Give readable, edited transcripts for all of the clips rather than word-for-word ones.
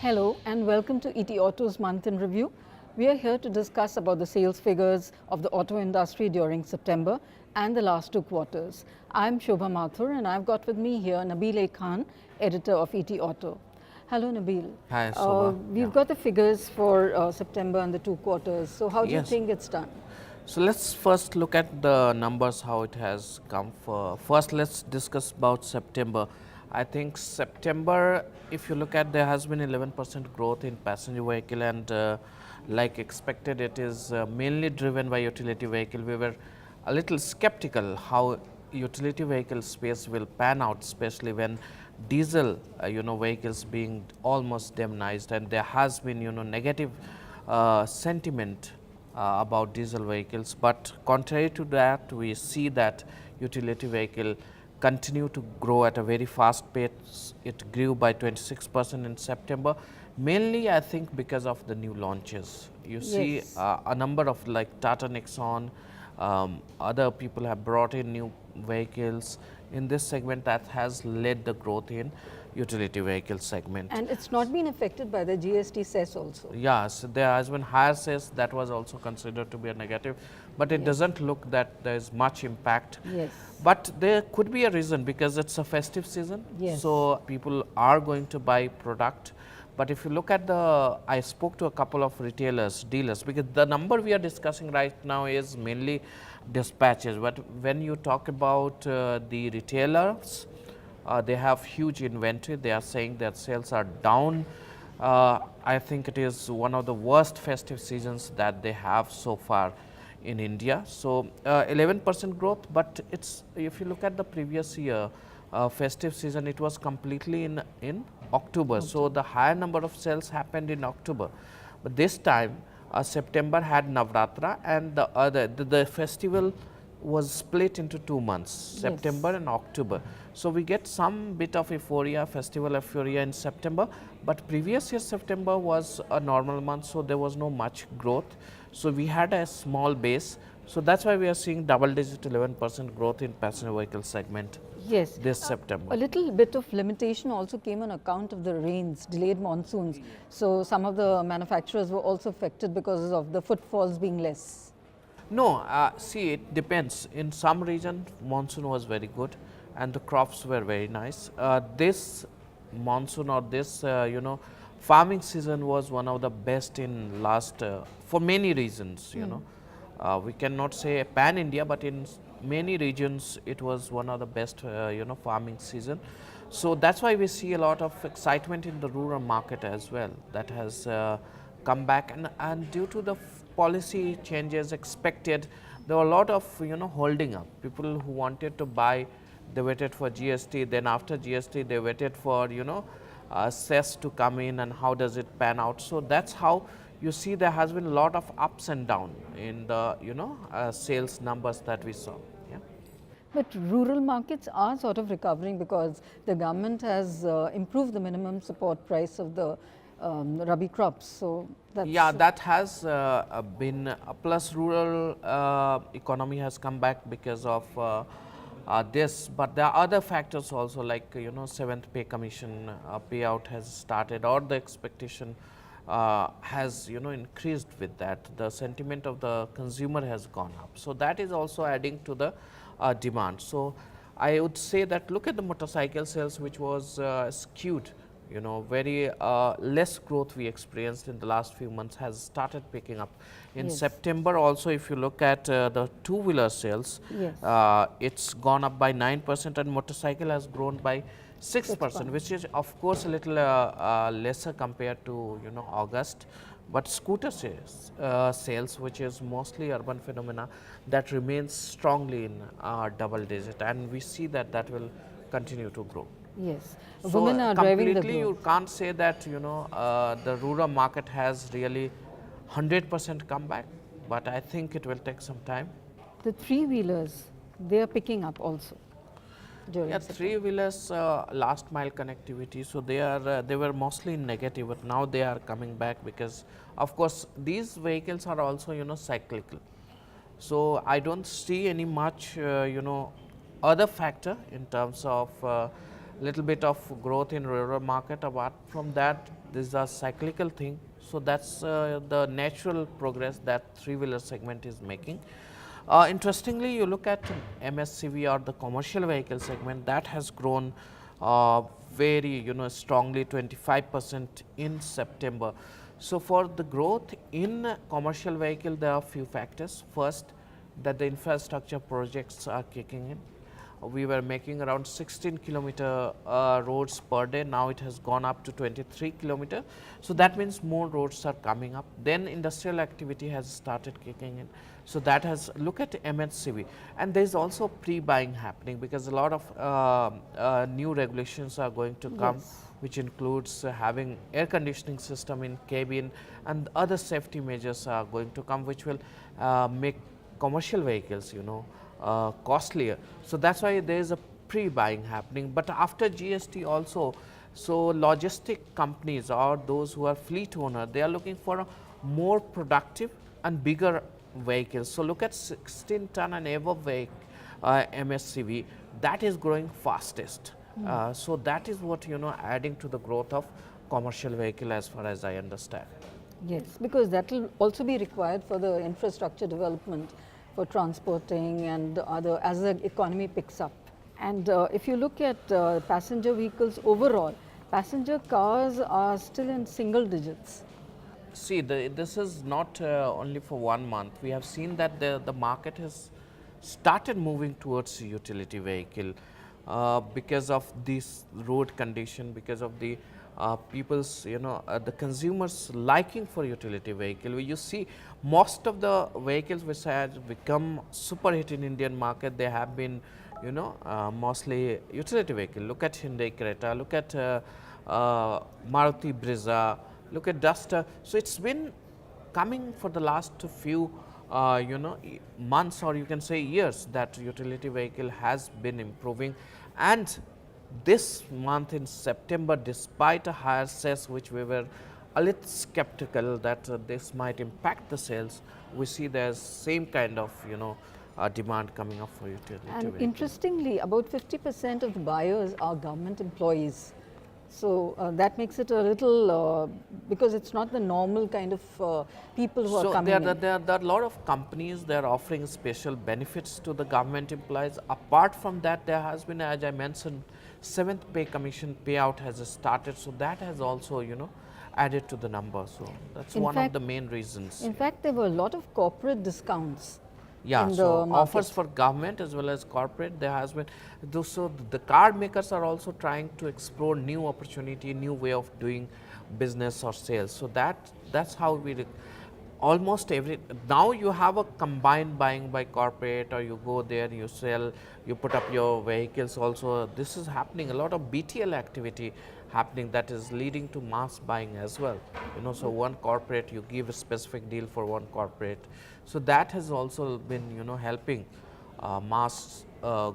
Hello and welcome to ET Auto's Month in Review. We are here to discuss about the sales figures of the auto industry during September and the last two quarters. I'm Shobha Mathur and I've got with me here Nabil A. Khan, editor of ET Auto. Hello Nabil. Hi Shobha. We've got the figures for September and the two quarters. So how do you Yes. think it's done? So let's first look at the numbers, how it has come. First, let's discuss about September. I think September, if you look at, there has been 11% growth in passenger vehicle, and like expected, it is mainly driven by utility vehicle. We were a little skeptical how utility vehicle space will pan out, especially when diesel, vehicles being almost demonized, and there has been, negative sentiment about diesel vehicles. But contrary to that, we see that utility vehicle continue to grow at a very fast pace. It grew by 26% in September, mainly I think because of the new launches. You see Yes. a number of like Tata Nexon, other people have brought in new vehicles in this segment that has led the growth in utility vehicle segment. And it's not been affected by the GST cess also. Yes, there has been higher sales, that was also considered to be a negative, but it doesn't look that there is much impact. Yes. But there could be a reason because it's a festive season, Yes. so people are going to buy product. But if you look at I spoke to a couple of retailers, dealers, because the number we are discussing right now is mainly dispatches. But when you talk about the retailers, they have huge inventory. They are saying that sales are down. I think it is one of the worst festive seasons that they have so far in India. So 11% growth, but it's, if you look at the previous year festive season, it was completely in October. So the higher number of sales happened in October. But this time September had Navratra, and the festival was split into 2 months, September and October. So we get some bit of euphoria, festival euphoria in September, but previous year September was a normal month, so there was no much growth. So we had a small base. So that's why we are seeing double digit 11% growth in passenger vehicle segment. Yes. This September. A little bit of limitation also came on account of the rains, delayed monsoons. So some of the manufacturers were also affected because of the footfalls being less. No, see, it depends. In some region, monsoon was very good and the crops were very nice. This monsoon or this, farming season was one of the best in last, for many reasons, we cannot say pan India, but in many regions it was one of the best, farming season. So that's why we see a lot of excitement in the rural market as well. That has come back, and due to the policy changes expected, there were a lot of holding up. People who wanted to buy, they waited for GST. Then after GST, they waited for cess to come in, and how does it pan out. So that's how you see there has been a lot of ups and down in the sales numbers that we saw. Yeah. But rural markets are sort of recovering because the government has improved the minimum support price of the rabi crops. So that's That has been plus rural economy has come back because of this, but there are other factors also, like seventh pay commission payout has started, or the expectation has increased with that. The sentiment of the consumer has gone up, so that is also adding to the demand. So I would say that look at the motorcycle sales, which was skewed. Very less growth we experienced in the last few months has started picking up. In September also, if you look at the two-wheeler sales, it's gone up by 9%, and motorcycle has grown by 6%, which is of course a little lesser compared to August. But scooter sales, which is mostly urban phenomena, that remains strongly in double digit, and we see that that will continue to grow. yes, So women are driving the completely you growth. can't say that the rural market has really 100% come back, but I think it will take some time. The three-wheelers, they are picking up also during Yeah, September. three-wheelers, last mile connectivity, so they were mostly negative, but now they are coming back because, of course, these vehicles are also cyclical. So I don't see any much other factor in terms of little bit of growth in rural market. Apart from that, this is a cyclical thing. So that's the natural progress that three-wheeler segment is making. Interestingly, you look at MSCV or the commercial vehicle segment, that has grown very strongly, 25% in September. So for the growth in commercial vehicle, there are few factors. First, that the infrastructure projects are kicking in. We were making around 16 kilometer roads per day. Now it has gone up to 23 kilometer. So that means more roads are coming up. Then industrial activity has started kicking in. So that has, look at MHCV, and there is also pre-buying happening because a lot of new regulations are going to come, which includes having air conditioning system in cabin, and other safety measures are going to come, which will make commercial vehicles, costlier. So that's why there is a pre-buying happening. But after GST also, so logistic companies or those who are fleet owner, they are looking for a more productive and bigger vehicles. So look at 16 ton and above MSCV, that is growing fastest. So that is what adding to the growth of commercial vehicle as far as I understand. Yes, because that will also be required for the infrastructure development, for transporting and other as the economy picks up. And if you look at passenger vehicles overall, passenger cars are still in single digits. See, this is not only for 1 month. We have seen that the market has started moving towards utility vehicle because of this road condition, because of the people's, the consumers liking for utility vehicle. You see, most of the vehicles which have become super hit in Indian market, they have been, mostly utility vehicle. Look at Hyundai Creta, look at Maruti Brezza, look at Duster. So it's been coming for the last few months, or you can say years, that utility vehicle has been improving. And this month in September, despite a higher sales, which we were a little skeptical that this might impact the sales, we see there's same kind of demand coming up for utility And vehicle. interestingly, about 50% of the buyers are government employees. So that makes it a little, because it's not the normal kind of people who are coming in. There are a lot of companies, they are offering special benefits to the government employees. Apart from that, there has been, as I mentioned, 7th pay commission payout has started. So that has also, added to the number. So that's one of the main reasons. In fact, there were a lot of corporate discounts. Yeah, so offers for government as well as corporate, there has been. So the car makers are also trying to explore new opportunity, new way of doing business or sales. So that's how we almost now you have a combined buying by corporate, or you go there, you sell, you put up your vehicles also. This is happening, a lot of BTL activity happening, that is leading to mass buying as well. So one corporate, you give a specific deal for one corporate. So that has also been, helping mass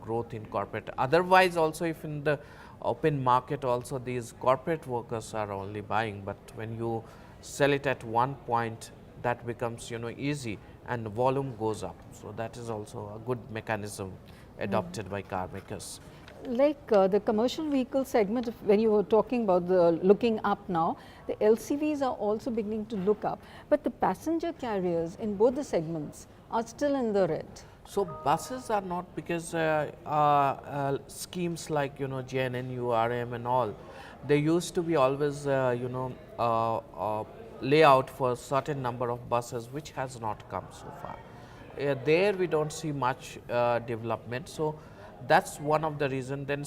growth in corporate. Otherwise also, if in the open market also these corporate workers are only buying, but when you sell it at one point, that becomes easy and volume goes up. So that is also a good mechanism adopted by car makers. Like the commercial vehicle segment, when you were talking about the looking up now, the LCVs are also beginning to look up, but the passenger carriers in both the segments are still in the red. So buses are not, because schemes like JNNU, RM and all, they used to be always layout for a certain number of buses, which has not come so far. There we don't see much development. So that's one of the reasons. Then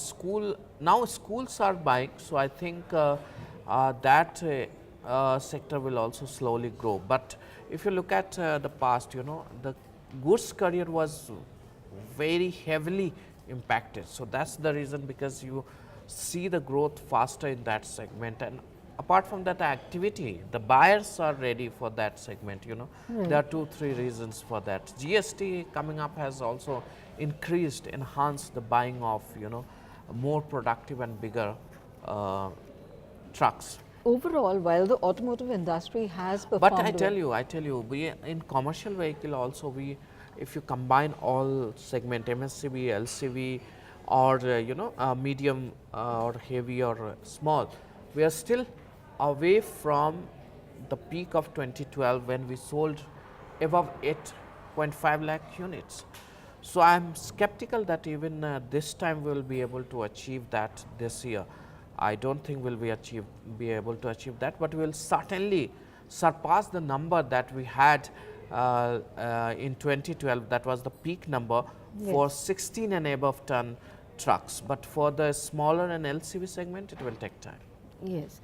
now schools are buying, so I think that sector will also slowly grow. But if you look at the past, the goods courier was very heavily impacted. So that's the reason, because you see the growth faster in that segment. And apart from that activity, the buyers are ready for that segment. There are 2-3 reasons for that. GST coming up has also enhanced the buying of more productive and bigger trucks. Overall, while the automotive industry has performed, but I tell you, we in commercial vehicle also, if you combine all segment, MSCV, LCV, or medium or heavy or small, we are still away from the peak of 2012 when we sold above 8.5 lakh units. So I'm skeptical that even this time we will be able to achieve that this year. I don't think we'll be able to achieve that, but we'll certainly surpass the number that we had in 2012. That was the peak number for 16 and above ton trucks. But for the smaller and LCV segment, it will take time. Yes.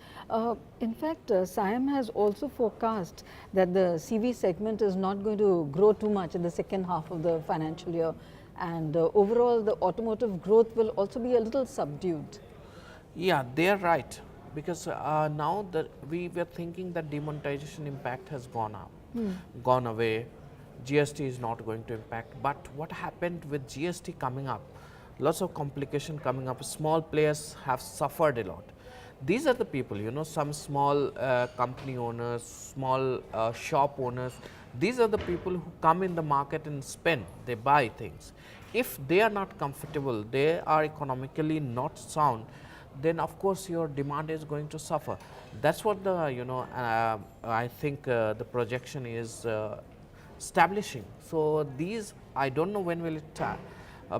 In fact, SIAM has also forecast that the CV segment is not going to grow too much in the second half of the financial year, and overall the automotive growth will also be a little subdued. Yeah, they are right, because now that we were thinking that demonetization impact has gone up, gone away. GST is not going to impact. But what happened with GST coming up? Lots of complication coming up. Small players have suffered a lot. These are the people, some small company owners, small shop owners. These are the people who come in the market and spend, they buy things. If they are not comfortable, they are economically not sound, then of course your demand is going to suffer. That's what the, I think the projection is establishing. So these, I don't know when will it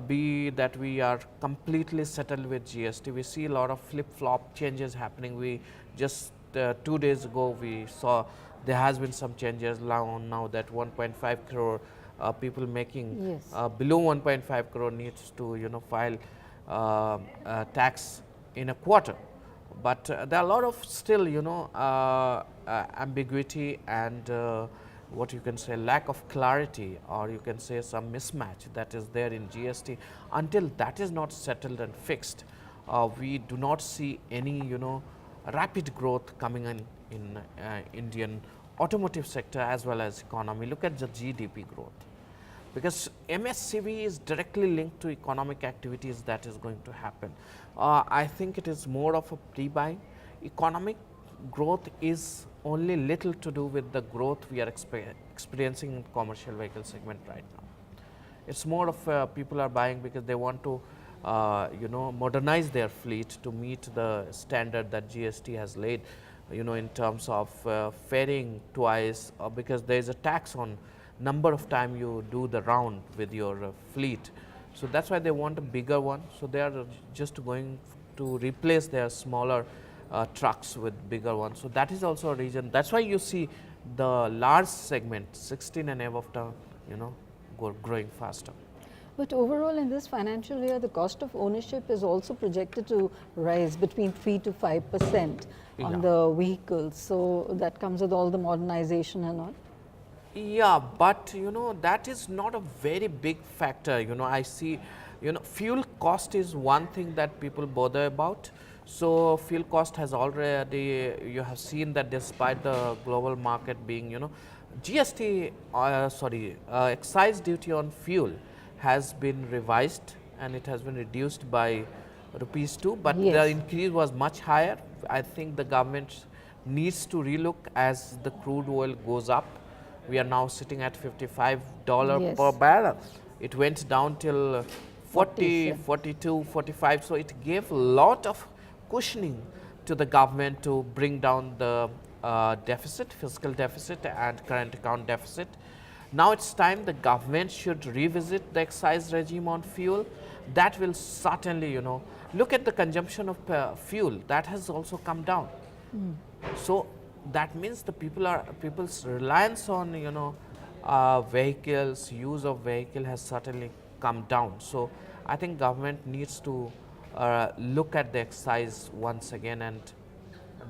be that we are completely settled with GST. We see a lot of flip-flop changes happening. We just 2 days ago we saw there has been some changes now that 1.5 crore people making below 1.5 crore needs to file tax in a quarter. But there are a lot of still ambiguity and what you can say lack of clarity, or you can say some mismatch that is there in GST. Until that is not settled and fixed, we do not see any rapid growth coming in Indian automotive sector as well as economy. Look at the GDP growth, because MSCV is directly linked to economic activities that is going to happen. I think it is more of a pre-buying. Economic growth is only little to do with the growth we are experiencing in commercial vehicle segment right now. It's more of people are buying because they want to modernize their fleet to meet the standard that GST has laid, in terms of ferrying twice, because there is a tax on number of time you do the round with your fleet. So that's why they want a bigger one. So they are just going to replace their smaller trucks with bigger ones. So that is also a reason. That's why you see the large segment, 16 and above ton, growing faster. But overall in this financial year, the cost of ownership is also projected to rise between 3 to 5% on the vehicles. So that comes with all the modernization and all. Yeah, but that is not a very big factor. I see, fuel cost is one thing that people bother about. So fuel cost has already, you have seen that despite the global market being, GST, excise duty on fuel has been revised and it has been reduced by ₹2, but the increase was much higher. I think the government needs to relook as the crude oil goes up. We are now sitting at $55 per barrel. It went down till 40, 42, 45. So it gave a lot of cushioning to the government to bring down the deficit, fiscal deficit and current account deficit. Now it's time the government should revisit the excise regime on fuel. That will certainly, look at the consumption of fuel. That has also come down. So that means the people's reliance on vehicles, use of vehicle has certainly come down. So I think government needs to look at the excise once again, and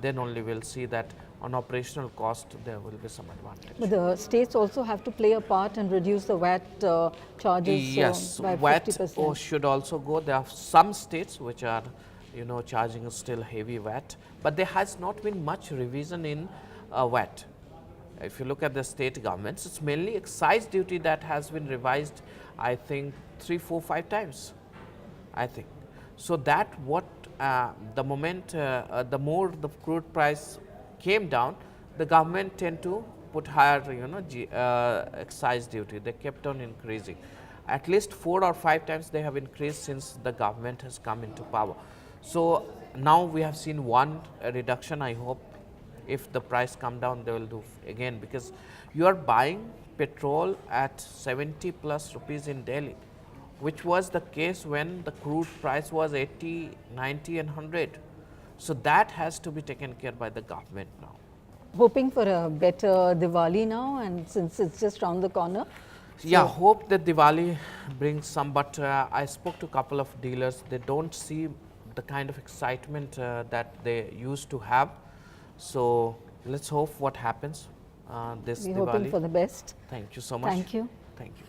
then only we'll see that on operational cost there will be some advantage. But the states also have to play a part and reduce the VAT charges by 50%. VAT should also go. There are some states which are charging still heavy VAT, but there has not been much revision in VAT. If you look at the state governments, it's mainly excise duty that has been revised, I think 3, 4, 5 times, I think. So that the moment, the more the crude price came down, the government tend to put higher, excise duty. They kept on increasing. at least 4 or 5 times they have increased since the government has come into power. So now we have seen one reduction. I hope if the price come down, they will do again, because you are buying petrol at 70 plus rupees in Delhi, which was the case when the crude price was 80, 90 and 100. So that has to be taken care by the government now. Hoping for a better Diwali now, and since it's just around the corner. Yeah, hope that Diwali brings some, but I spoke to a couple of dealers. They don't see the kind of excitement that they used to have. So let's hope what happens this We're Diwali. hoping for the best. Thank you so much. Thank you. Thank you.